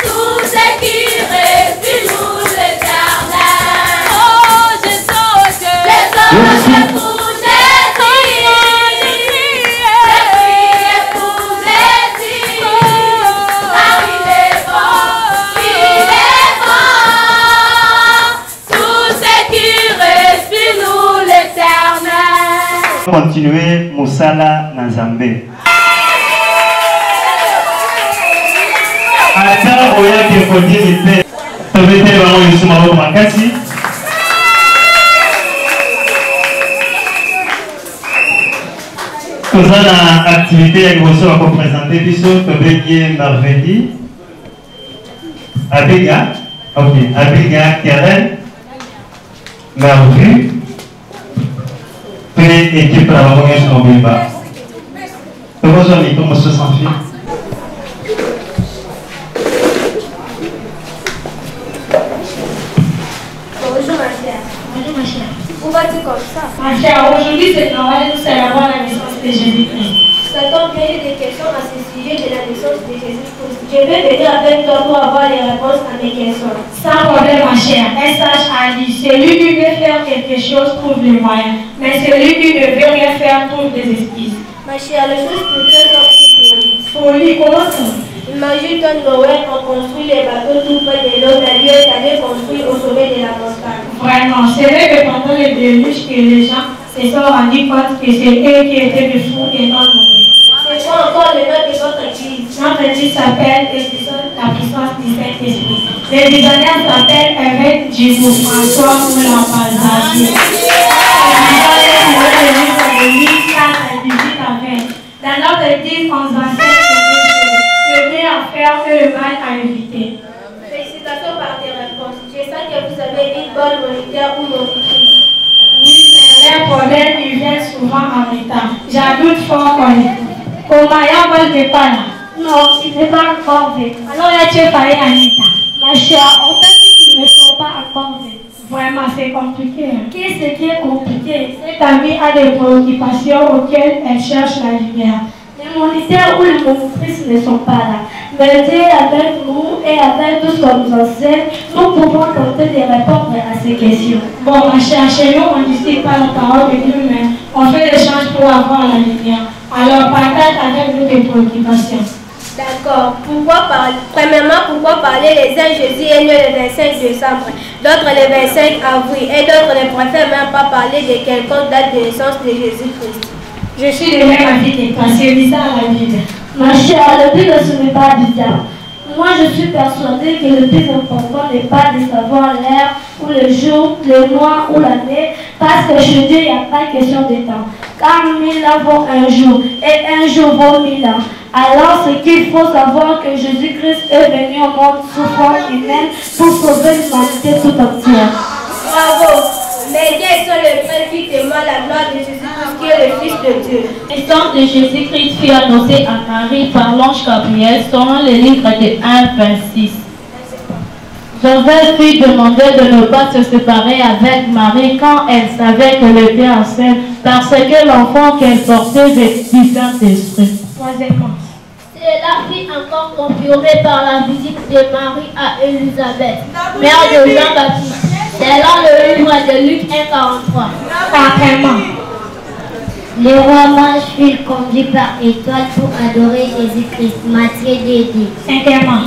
Tout ce qui Continuer Moussala Nazambe. Ata oya ke kodi mipe. Tobete bango yusuma ko makasi. Nous avons une activité qui va vous présenter biso Tobeki Marvedi. Abiga. Ok. Abiga Keren. Marvu. Puis équipe la Royaume sur Bilba. Comment ça va? Comment ça s'en fait? Bonjour ma chère. Bonjour ma chère. Où vas-tu comme ça? Ma chère, aujourd'hui c'est Noël, nous célébrons la naissance de Jésus-Christ. Ça tombe bien, des questions à ce sujet de la naissance de Jésus-Christ. Je vais venir avec toi pour avoir les réponses à mes questions. Sans problème ma chère, un sage a dit, celui qui veut faire quelque chose trouve les moyens, mais celui qui ne veut rien faire trouve des excuses. Ma chère, les choses plutôt sont une folie. Folie, comment ça? Imagine ton Noël, on construit les bateaux tout près de l'eau, mais Dieu est allé construire au sommet de la montagne. Vraiment, c'est vrai que pendant le déluge que les gens se sont rendus compte que c'est eux qui étaient les fous et non nous. C'est quoi encore le nom de votre église? Notre église s'appelle la puissance du Saint-Esprit. Le visionnaire s'appelle Évêque Djibou François Moulin-Pazadi. Dans notre église, on s'enseigne le bien à faire et le mal à éviter. Félicitations par tes réponses. Je sens que vous avez une bonne moniteur ou monitrice. Oui, mais les problèmes, ils viennent souvent en retard. J'en doute fort qu'on est. Comment il n'y a pas là? Non, il n'est pas encore venu. Alors là, tu es parlé à Anita. Ma chère, on t'a dit qu'ils ne sont pas encore venus. Vraiment, c'est compliqué. Qu'est-ce qui est compliqué? Cette amie a des préoccupations auxquelles elle cherche la lumière. Les moniteurs ou les monitrices ne sont pas là. Mais Dieu est avec nous et avec tout ce qu'on nous enseigne, nous pouvons tenter de répondre à ces questions. Bon, ma chère, chez nous, on ne discute pas la parole de Dieu, mais on fait des changes pour avoir la lumière. Alors, partage avec nous tes préoccupations. D'accord. Premièrement, pourquoi parler les uns Jésus est né le 25 décembre, d'autres le 25 avril et d'autres ne préfèrent même pas parler de quelconque date de naissance de Jésus-Christ. Je suis de même avis que toi, c'est bizarre la Bible. Ma chère, le but de ce n'est pas bizarre. Moi, je suis persuadée que le plus important n'est pas de savoir l'heure ou le jour, le mois ou l'année, parce que chez Dieu, il n'y a pas question de temps. Car 1000 ans vaut un jour, et un jour vaut 1000 ans. Alors, ce qu'il faut savoir que Jésus-Christ est venu au monde sous forme humaine pour sauver l'humanité tout entière. Bravo! Mais quels sont les frères qui témoignent la gloire de Jésus-Christ qui est le Fils de Dieu? La naissance de Jésus-Christ fut annoncée à Marie par l'ange Gabriel selon le livre de 1:26. Joseph fut demandé de ne pas se séparer avec Marie quand elle savait qu'elle était enceinte parce que l'enfant qu'elle portait était du Saint-Esprit. Troisièmement, cela fut encore confirmé par la visite de Marie à Élisabeth, mère de Jean-Baptiste. C'est dans le livre de Luc 1:43. quatrièmement, Les rois mages furent conduits par étoile pour adorer Jésus-Christ. Matthieu 2:10. cinquièmement,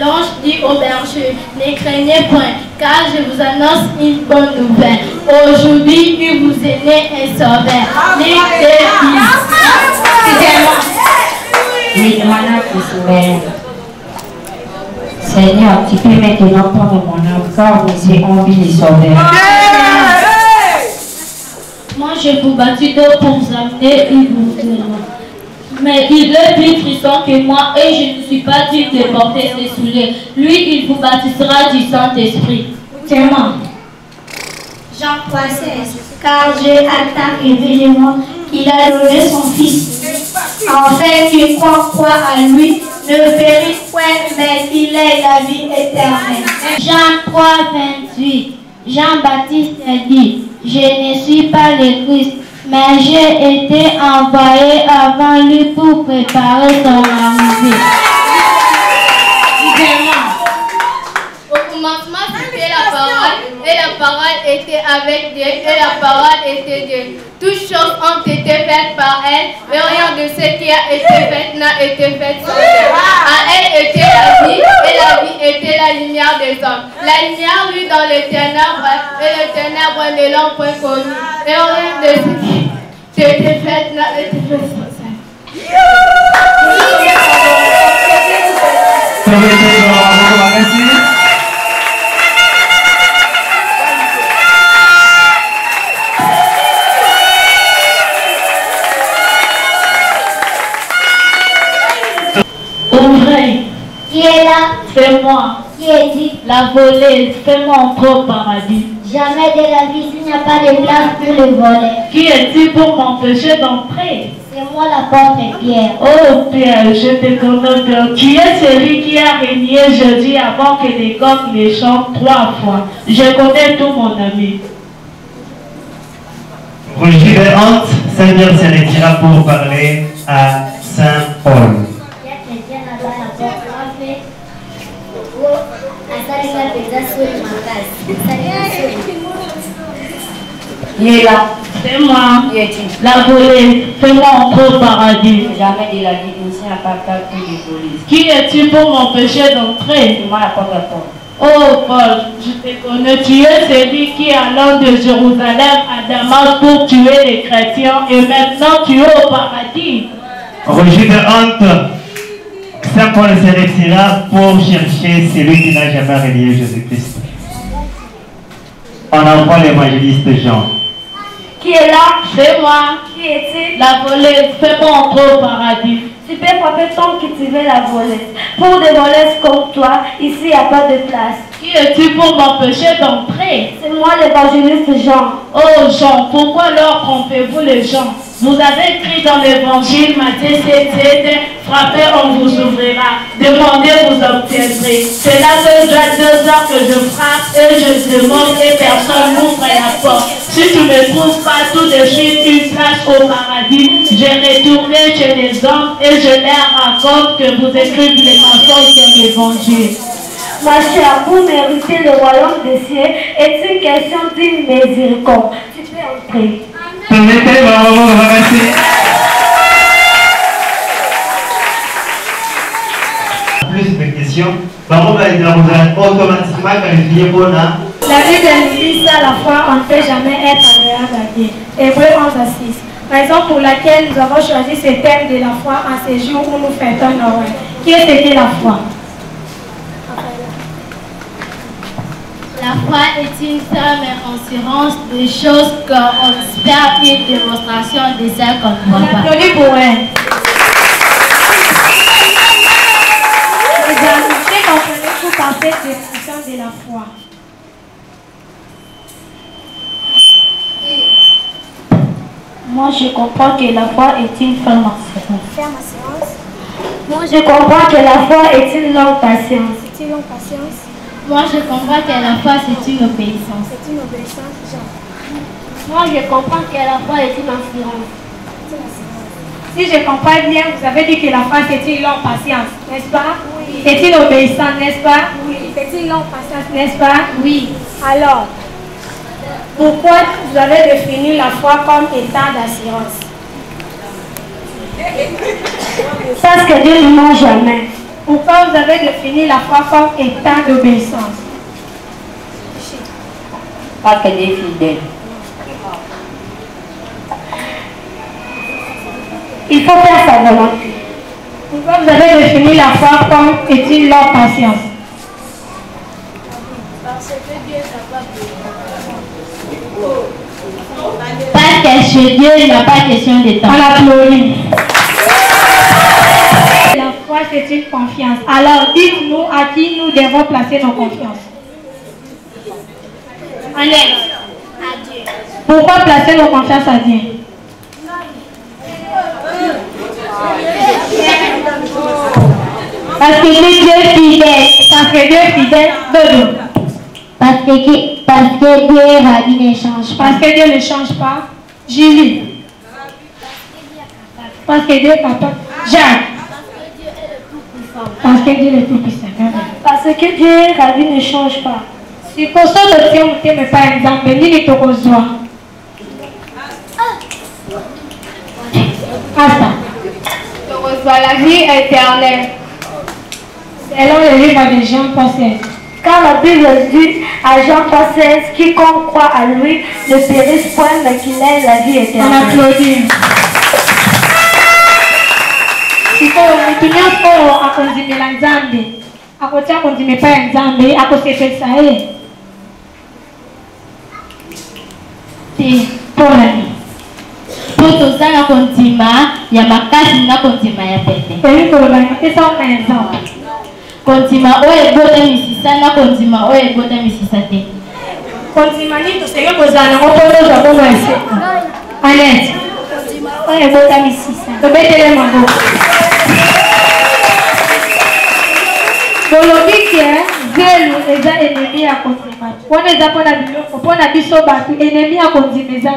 L'ange dit au berger, ne craignez point, car je vous annonce une bonne nouvelle. Aujourd'hui, il vous est né un sauveur. Luc 2:10. Oui, madame Ismaël. Seigneur, tu peux maintenant prendre mon âme, car vous êtes envie de sauver. Moi, je vous baptise d'eau pour vous amener une bouteille. Mais il est plus puissant que moi et je ne suis pas digne de porter ses souliers. Lui, il vous baptisera du Saint-Esprit. septièmement, Jean 3:16. Car Dieu a tant aimé le monde qu'il a donné son Fils. En fait, qui croit à lui ne périt point, mais qu'il ait la vie éternelle. Jean 3:28. Jean-Baptiste dit, je ne suis pas le Christ, mais j'ai été envoyé avant lui pour préparer son arrivée. Au commencement, c'était la parole, et la parole était avec Dieu, et la parole était Dieu. Toutes choses ont été faites par elle, et rien de ce qui a été fait n'a été fait sans elle. À elle était la vie, et la vie était la lumière des hommes. La lumière vit dans les ténèbres, et les ténèbres ne l'ont point connue. Et rien de ce qui t'étais faite là et t'étais faite. Ouvrez. Qui est là? C'est moi. Qui est-il? La volée, fais-moi entrer au paradis. Jamais de la vie, s'il n'y a pas de place pour le voler. Qui es-tu pour m'empêcher d'entrer? C'est moi l'apôtre Pierre. Oh Pierre, je te connais bien. Tu es celui qui a régné jeudi avant que les coqs les chantent 3 fois. Je connais tout mon ami. Roger de Hant, Seigneur sélectionnera pour parler à Saint-Paul. Il est là. C'est moi. Qui est-il? La volée, fais-moi entrer au paradis. Jamais de la vie, ici n'a pas de plus de police. Qui es-tu pour m'empêcher d'entrer? C'est moi l'apôtre Paul. Oh Paul, je te connais. Tu es celui qui allant de Jérusalem à Damas pour tuer les chrétiens et maintenant tu es au paradis. Roger de Hant, Saint-Paul sélectionnera pour chercher celui qui n'a jamais renié Jésus-Christ. On envoie l'évangéliste Jean. Qui est là? C'est moi. Qui est-il? La volée, fais-moi entrer au paradis. Tu peux frapper tant que tu veux la voler. Pour des voleuses comme toi, ici il n'y a pas de place. Qui es-tu pour m'empêcher d'entrer? C'est moi l'évangéliste Jean. Oh Jean, pourquoi alors trompez-vous les gens? Vous avez écrit dans l'évangile Matthieu 7, frappez, on vous ouvrira. Demandez, vous obtiendrez. C'est là que j'ai 2 heures que je frappe et je demande et personne n'ouvre la porte. Si tu ne trouves pas tout de suite une place au paradis, j'ai retourné chez les hommes et je leur raconte que vous écrivez les mensonges de l'évangile. Ma chère, pour mériter le royaume des cieux est une question d'une miséricorde. Tu peux entrer. Permettez, maman, remercier. Plus de questions. Maman va être automatiquement qualifiée pour la. La vie de l'Église à la foi, on ne peut jamais être agréable à Dieu. Hébreux 11:6. Raison pour laquelle nous avons choisi ce thème de la foi en ces jours où nous fêtons Noël. Qui est la foi? La foi est une ferme assurance des choses qu'on espère, une démonstration de celles qu'on ne voit pas. Applaudis pour elle. Que comprenez-vous par cette description de la foi? Moi, je comprends que la foi est une ferme assurance. Ferme assurance? Moi, je comprends que la foi est une longue patience. C'est une longue patience. Moi, je comprends que la foi, c'est une obéissance. C'est une obéissance, Jean. Moi, je comprends que la foi est une assurance. Si je comprends bien, vous avez dit que la foi, c'est une longue patience, n'est-ce pas? Oui. C'est une obéissance, n'est-ce pas? Oui. C'est une longue patience, n'est-ce pas? Oui. Alors, pourquoi vous avez défini la foi comme état d'assurance? Parce que Dieu ne ment jamais. Pourquoi vous avez défini la foi comme état d'obéissance? Parce qu'elle est fidèle. Il faut faire sa volonté. Pourquoi vous avez défini la foi comme est-il leur patience? Parce que chez Dieu, il n'y a pas question de temps. On applaudit. La foi, c'est une confiance. Alors, dites-nous à qui nous devons placer nos confiances. En elle. À Dieu. Pourquoi placer nos confiances à Dieu? Parce que Dieu est fidèle. Parce que Dieu est fidèle. Parce que Dieu est ravi ne change pas. Parce que Dieu ne change pas. Julie. Parce que Dieu est capable. Jacques. Parce que Dieu est tout puissant. Parce que Dieu est ravi ne change pas. Si vous avez par exemple, ni tokozwa. Tokozwa la vie éternelle. Selon le livre de Jean, Paul 16. Car la Bible dit à Jean 3,16, quiconque croit à lui ne périsse point, mais qu'il ait la vie éternelle. On applaudit. Siko mutumia ko akonzimela nzambe akotia konzimepa ya nzambe akosepesa ye ti polani po tozala kondima ya makasi na kondima ya pete eli koloba esa ona exemple kondima oyo ebota misisa na kondima oyo ebota misisa te kondima nini tosenge kozala nango mpo tozwa bongo ya seko Annette oyo ebota misisa tobetele maboko bolobi ke zelu eza enemi ya kondima wana eza mpona biloko mpona biso bato enemi ya kondima eza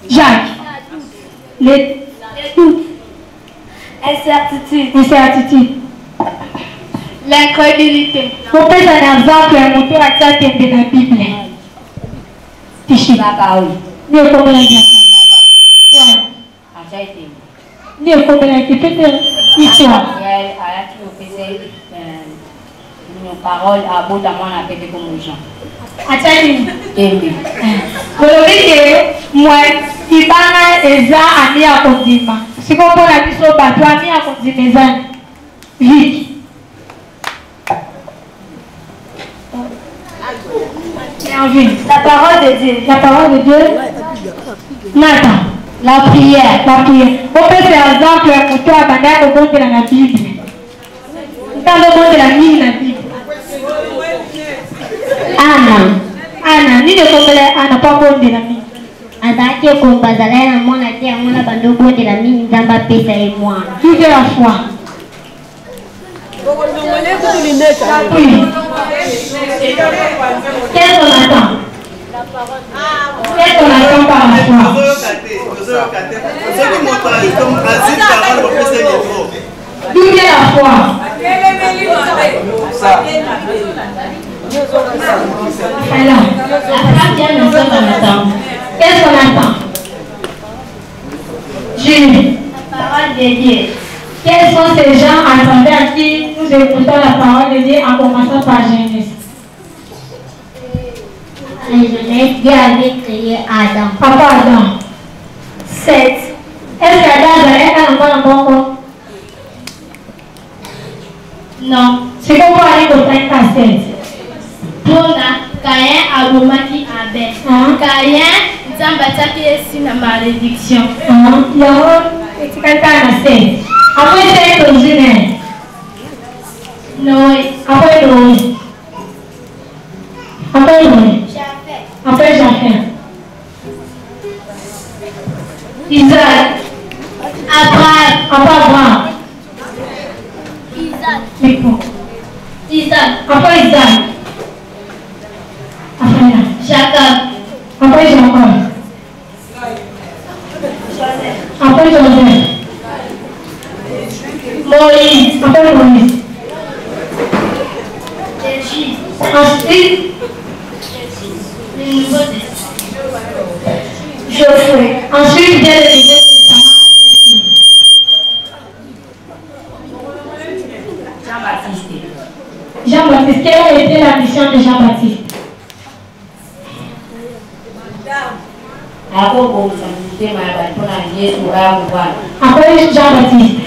Jacques les doutes incertitude l'incrédulité kopesa na exemple ya moto atia tembe na bible tishi ni ekomela ni ekomela kepete histoire parole à bout à moi à péter comme gens. Atchali. Bolobi ke moi ibana eza ami ya kondima. Siko mpona biso bato ami ya kondima ezani. Vite. La parole de Dieu. La parole de Dieu. Nata. La prière. La prière. On peut faire exemple ya moto abanda kobondela na Bible. Ntango bondela nini na Bible. Anna, nini kombela Anna pa bondela mingi. Azalaki ekomba azalaki na mwana te yango na bando bondela mingi nzambe apesa ye mwana. Vive la foi. Oui. Qu'est-ce qu'on attend? Qu'est-ce qu'on attend par la foi? Vive la foi. Alors, qu'est-ce qu'on attend? Julie. La parole de Dieu. Quels sont ces gens à travers qui nous écoutons la parole de Dieu en commençant par Genèse? En Genèse, Dieu avait créé Adam. Papa Adam. 7. Est-ce qu'Adam avait un enfant encore? Non. C'est pourquoi aller au 5 à 7. Pona Caïn abomaki Abel. Caïn nzambe atiaki esi na malédiction. Yango etikali kaka na 7. Après 7 ozine. Noé. Après Noé. Après Noé. Après Japheth. Isaac. Abraham. Après Abraham. Isaac. Après Isaac. Jacob. Après Jacob. Après Joseph. Moïse. Après Moïse. Jésus. Ensuite, Le Nouveau Testament. Josué. Ensuite, vient le Nouveau Testament. Jean-Baptiste. Quelle a été la mission de Jean-Baptiste? Après Jean-Baptiste.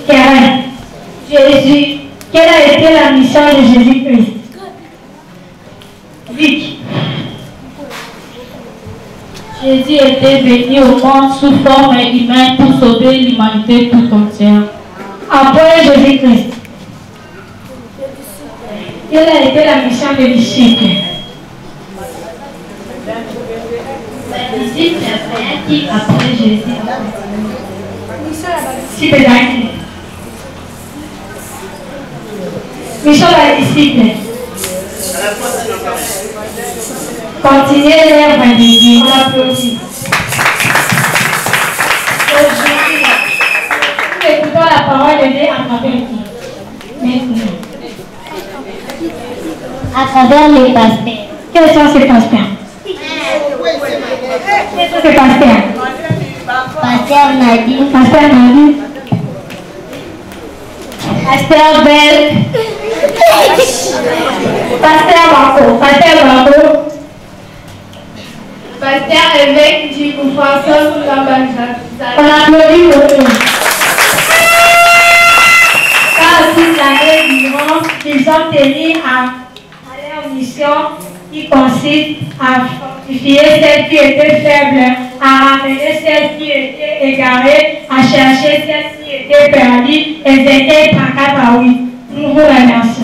Karen. Jésus. Quelle a été la mission de Jésus-Christ? Vic. Jésus était venu au monde sous forme humaine pour sauver l'humanité tout entière. Après Jésus-Christ. Quelle a été la mission des disciples? Les disciples qui après Jésus. Si pédagogique. Mission des disciples. Continuez l'œuvre de Dieu. On applaudit. Aujourd'hui, nous écoutons la parole de Dieu à travers qui? Maintenant. À travers les pasteurs. Quels sont ces pasteurs? Quels sont ces pasteurs? Pasteur Nadine. Pasteur Nadine. Pasteur Belle. Pasteur Bako. Pasteur évêque du François Kambanja. On applaudit pour eux. Car toute l'année durant, ils ont tenu à leur mission qui consiste à fortifier celles qui étaient faibles, à ramener celles qui étaient égarées, à chercher celles qui étaient perdues. Et c'était 34 à 8. Nous vous remercions.